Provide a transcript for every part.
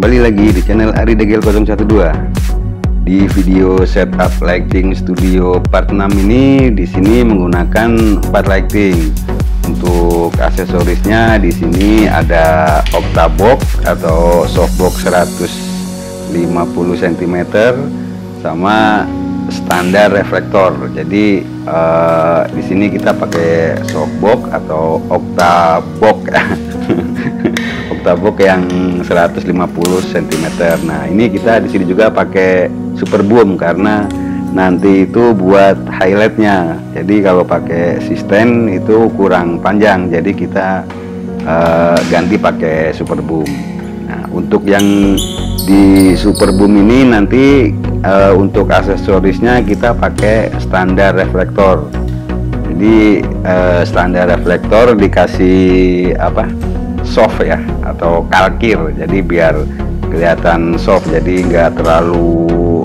Kembali lagi di channel Ari Degel 012. Di video setup lighting studio part 6 ini, di sini menggunakan 4 lighting. Untuk aksesorisnya di sini ada octabox atau softbox 150 cm sama standar reflektor. Jadi di sini kita pakai softbox atau octabox ya. Octabox yang 150 cm. Nah, ini kita di sini juga pakai super boom karena nanti itu buat highlightnya. Jadi kalau pakai sistem itu kurang panjang, jadi kita ganti pakai super boom. Nah, untuk yang di super boom ini nanti untuk aksesorisnya kita pakai standar reflektor. Jadi standar reflektor dikasih apa? Soft ya, atau kalkir, jadi biar kelihatan soft, jadi nggak terlalu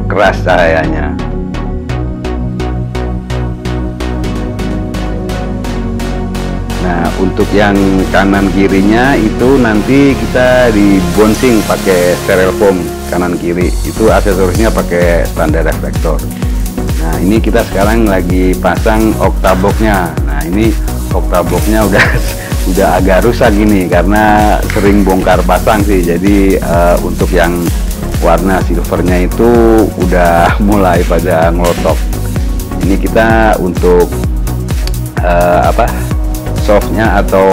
keras cahayanya. Nah, untuk yang kanan kirinya itu nanti kita dibouncing pakai styrofoam kanan kiri, itu aksesorisnya pakai standar reflektor. Nah, ini kita sekarang lagi pasang octaboxnya. Nah, ini octaboxnya udah agak rusak gini karena sering bongkar pasang sih. Jadi untuk yang warna silvernya itu udah mulai pada ngelotok. Ini kita untuk softnya atau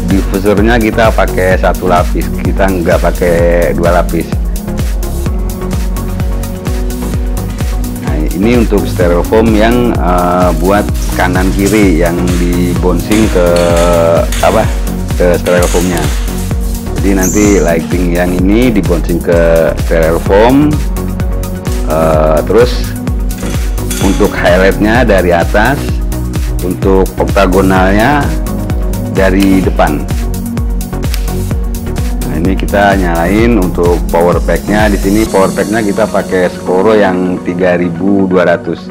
diffusernya kita pakai 1 lapis, kita nggak pakai 2 lapis. Nah, ini untuk styrofoam yang buat kanan kiri yang dibouncing ke styrofoamnya. Jadi nanti lighting yang ini dibouncing ke styrofoam. Terus untuk highlightnya dari atas, untuk oktagonalnya dari depan. Nah, ini kita nyalain untuk power packnya. Di sini power packnya kita pakai Skoro yang 3200.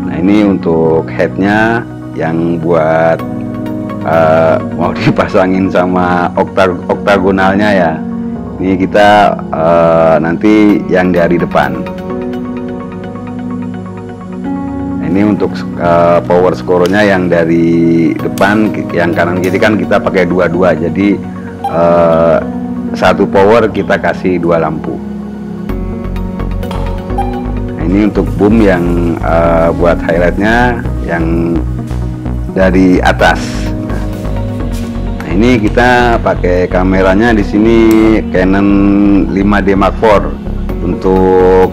Nah, ini untuk headnya yang buat mau dipasangin sama oktagonalnya ya. Ini kita nanti yang dari depan. Nah, ini untuk power skoronya yang dari depan, yang kanan kiri kan kita pakai dua-dua. Jadi satu power kita kasih 2 lampu. Ini untuk boom yang buat highlightnya yang dari atas. Nah, ini kita pakai kameranya di sini Canon 5D Mark IV. Untuk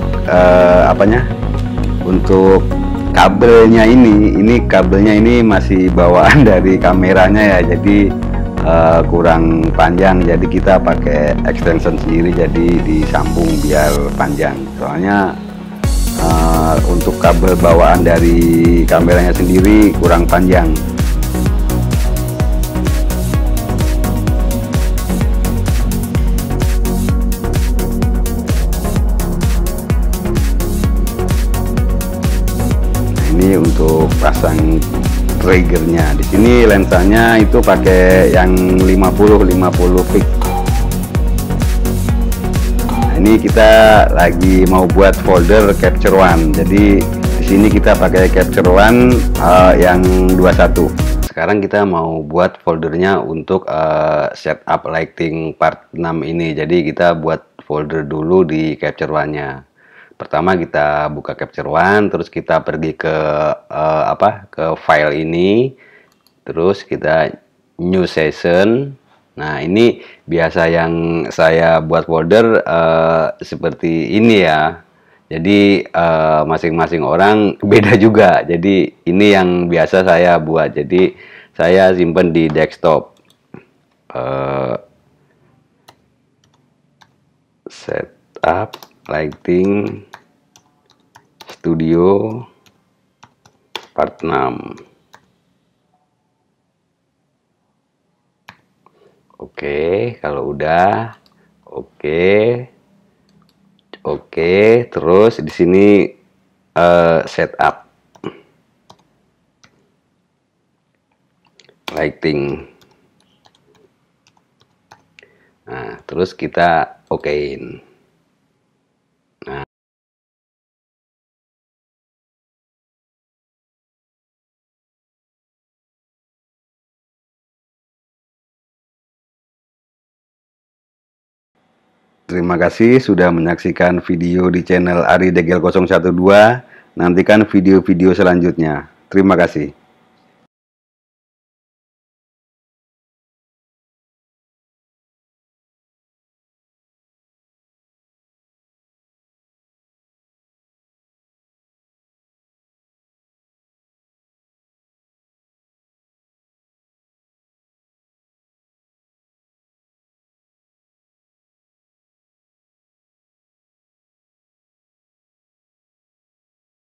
untuk kabelnya ini kabelnya ini masih bawaan dari kameranya ya. Jadi kurang panjang. Jadi kita pakai extension sendiri. Jadi disambung biar panjang. Soalnya untuk kabel bawaan dari kameranya sendiri kurang panjang. Nah, ini untuk pasang triggernya. Di sini lensanya itu pakai yang 50 fix. Ini kita lagi mau buat folder capture one. Jadi di sini kita pakai capture one yang 21. Sekarang kita mau buat foldernya untuk setup lighting part 6 ini. Jadi kita buat folder dulu di capture one-nya. Pertama kita buka capture one, terus kita pergi ke ke file ini, terus kita new session. Nah, ini biasa yang saya buat folder seperti ini ya. Jadi masing-masing orang beda juga. Jadi ini yang biasa saya buat. Jadi saya simpan di desktop. Setup lighting studio part 6. Oke, kalau udah oke, terus di sini setup lighting. Nah, terus kita okein. Nah, terima kasih sudah menyaksikan video di channel Ari Degel 012. Nantikan video-video selanjutnya. Terima kasih.